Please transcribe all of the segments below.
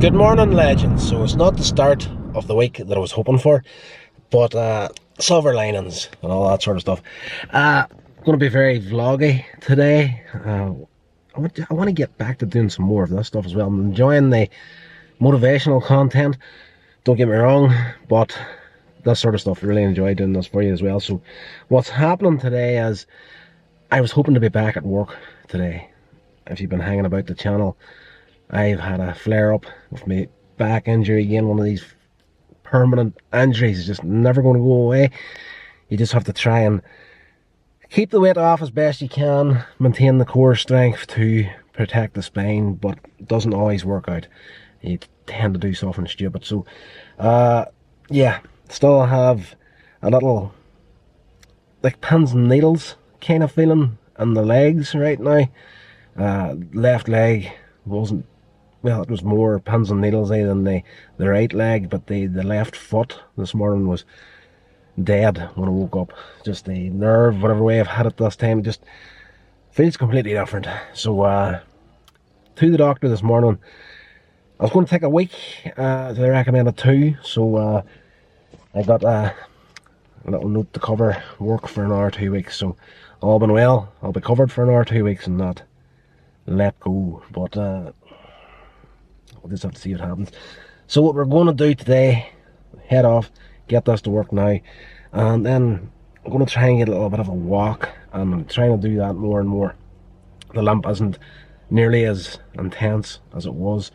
Good morning, legends. So it's not the start of the week that I was hoping for, but silver linings and all that sort of stuff. Going to be very vloggy today. I want to get back to doing some more of this stuff as well. I'm enjoying the motivational content, don't get me wrong, but that sort of stuff, really enjoy doing this for you as well. So what's happening today is I was hoping to be back at work today. If you've been hanging about the channel, I've had a flare-up with my back injury again. One of these permanent injuries is just never going to go away. You just have to try and keep the weight off as best you can, maintain the core strength to protect the spine, but it doesn't always work out. You tend to do something stupid. So yeah, still have a little like pins and needles kind of feeling in the legs right now. Left leg wasn't, well, it was more pins and needles than the right leg, but the left foot this morning was dead when I woke up. Just the nerve, whatever way I've had it this time, just feels completely different. So to the doctor this morning. I was going to take a week, they recommended 2, so I got a little note to cover work for another 2 weeks. So all been well, I'll be covered for another 2 weeks and not let go, but we'll just have to see what happens. So what we're going to do today, head off, get this to work now, and then I'm going to try and get a little bit of a walk, and I'm trying to do that more and more. The limp isn't nearly as intense as it was,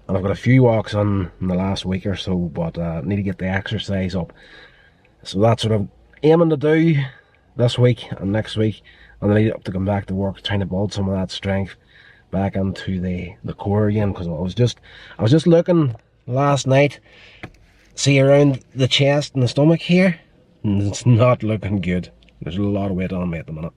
and I've got a few walks in the last week or so, but I need to get the exercise up. So that's what I'm aiming to do this week and next week, and then I need to come back to work, trying to build some of that strength back into the core again, because I was just looking last night, see around the chest and the stomach here, and it's not looking good. There's a lot of weight on me at the minute.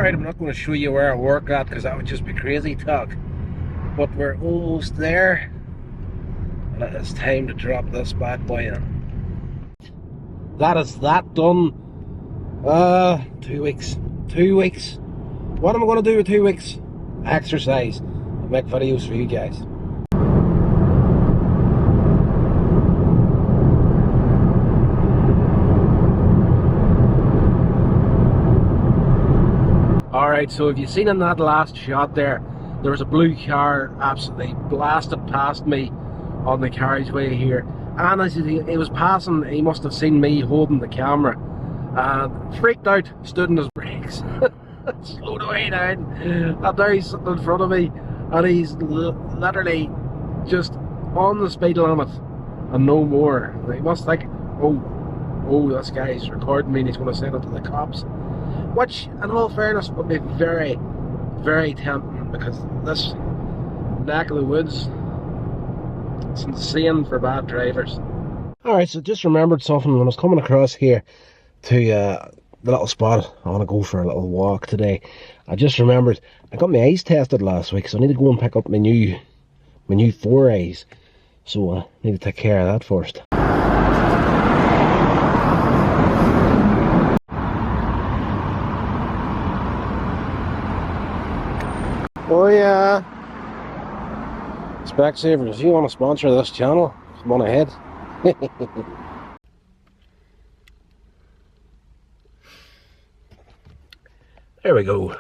I'm not going to show you where I work at because that would just be crazy talk, but we're almost there and it is time to drop this bad boy in. That is that done. 2 weeks. What am I going to do with 2 weeks? Exercise and make videos for you guys. Alright, so if you've seen in that last shot there was a blue car absolutely blasted past me on the carriageway here, and as he was passing, he must have seen me holding the camera and freaked out, stood on his brakes, slowed way down, and now he's sitting in front of me and he's literally just on the speed limit and no more. He must think, oh, this guy's recording me and he's going to send it to the cops. Which, in all fairness, would be very, very tempting, because this neck of the woods, it's insane for bad drivers. Alright, so just remembered something when I was coming across here to the little spot I want to go for a little walk today. I just remembered I got my eyes tested last week, so I need to go and pick up my new 4 eyes. So I need to take care of that first. Oh yeah, Specsavers, if you want to sponsor this channel, come on ahead. There we go,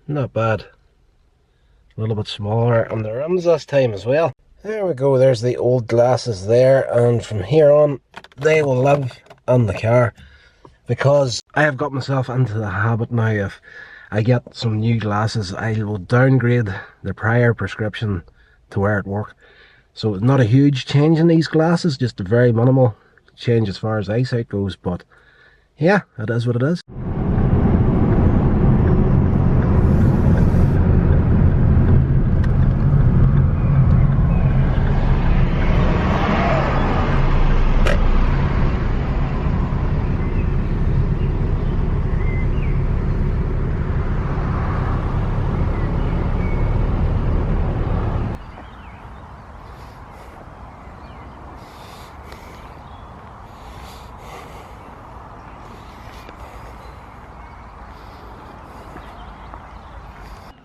not bad. A little bit smaller on the rims this time as well. There we go, there's the old glasses there, and from here on they will live in the car, because I have got myself into the habit now of, I get some new glasses, I will downgrade the prior prescription to wear at work. So it's not a huge change in these glasses, just a very minimal change as far as eyesight goes, but yeah, it is what it is.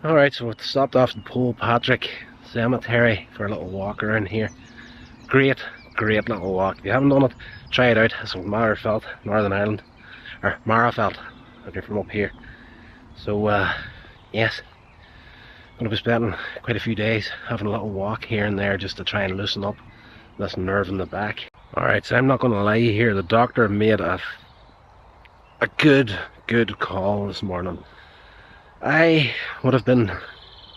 Alright, so we stopped off at Paul Patrick Cemetery for a little walk around here. Great little walk. If you haven't done it, try it out. It's in Marfelt, Northern Ireland. Or Marfelt, if you're from up here. So, yes. Going to be spending quite a few days having a little walk here and there just to try and loosen up this nerve in the back. Alright, so I'm not going to lie here. The doctor made a good call this morning. I would have been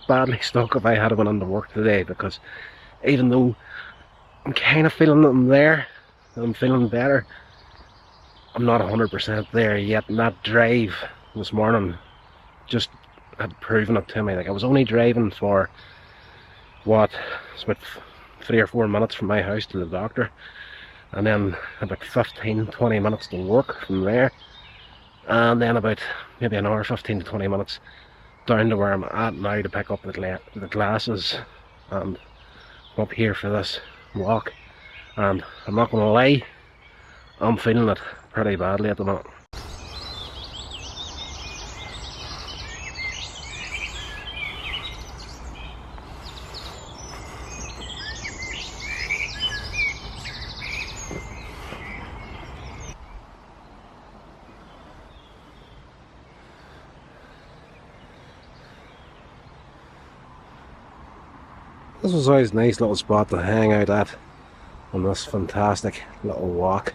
badly stuck if I had went into work today, because even though I'm kind of feeling that I'm there, and I'm feeling better, I'm not 100% there yet. And that drive this morning just had proven it to me. Like, I was only driving for what, it's about 3 or 4 minutes from my house to the doctor, and then about 15-20 minutes to work from there, and then about maybe an hour, 15 to 20 minutes down to where I'm at now to pick up the glasses and come up here for this walk. And I'm not going to lie, I'm feeling it pretty badly at the moment. This was always a nice little spot to hang out at on this fantastic little walk.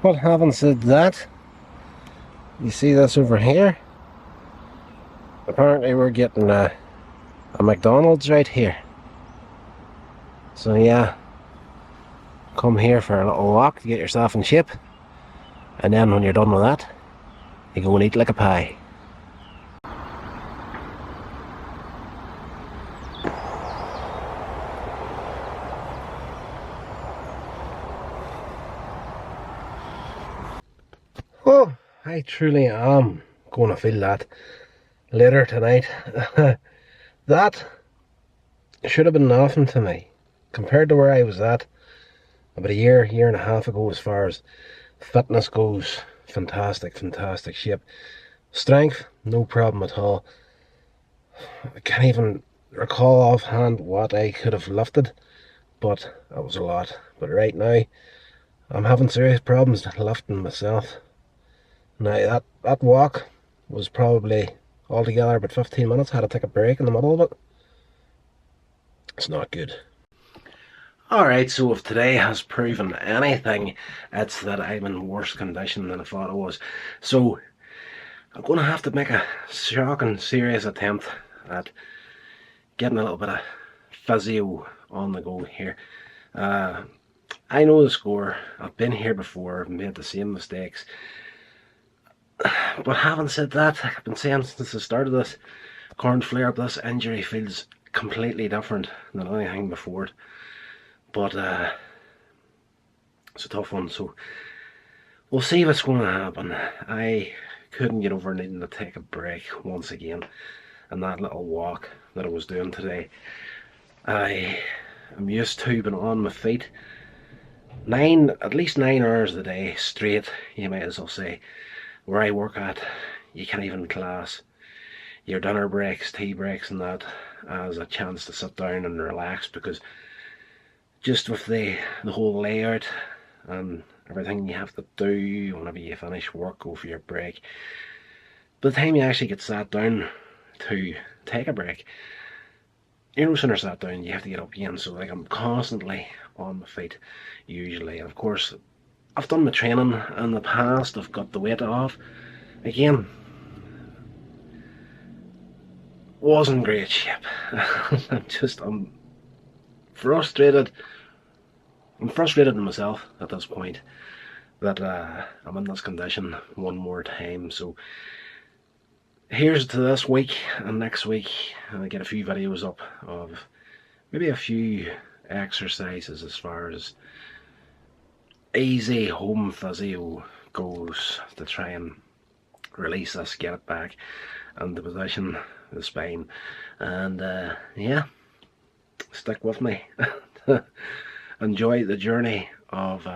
But having said that, you see this over here? Apparently we're getting a McDonald's right here. So yeah, come here for a little walk to get yourself in shape, and then when you're done with that, you go and eat like a pie. Oh, I truly am going to feel that later tonight. That should have been nothing to me compared to where I was at about a year and a half ago. As far as fitness goes, fantastic shape. Strength, no problem at all. I can't even recall offhand what I could have lifted, but that was a lot. But right now, I'm having serious problems lifting myself. Now that walk was probably altogether about 15 minutes. Had to take a break in the middle of it. It's not good. Alright, so if today has proven anything, it's that I'm in worse condition than I thought I was. So I'm going to have to make a shocking, serious attempt at getting a little bit of physio on the go here. I know the score. I've been here before. I've made the same mistakes. But having said that, I've been saying since the start of this current flare-up, this injury feels completely different than anything before it. But it's a tough one, so we'll see what's going to happen. I couldn't get over needing to take a break once again, and that little walk that I was doing today. I am used to being on my feet at least 9 hours a day straight, you might as well say. Where I work at, you can't even class your dinner breaks, tea breaks and that as a chance to sit down and relax, because just with the whole layout and everything you have to do whenever you finish work, go for your break, by the time you actually get sat down to take a break, you're no sooner sat down, you have to get up again. So like, I'm constantly on my feet usually. And of course, I've done my training in the past, I've got the weight off. Again, wasn't great shape. I'm frustrated. I'm frustrated with myself at this point that I'm in this condition one more time. So here's to this week, and next week I get a few videos up of maybe a few exercises as far as easy home physio goes to try and release this, get it back into position, the spine, and yeah, stick with me. Enjoy the journey of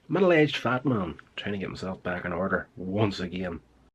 Middle-aged fat man trying to get himself back in order once again.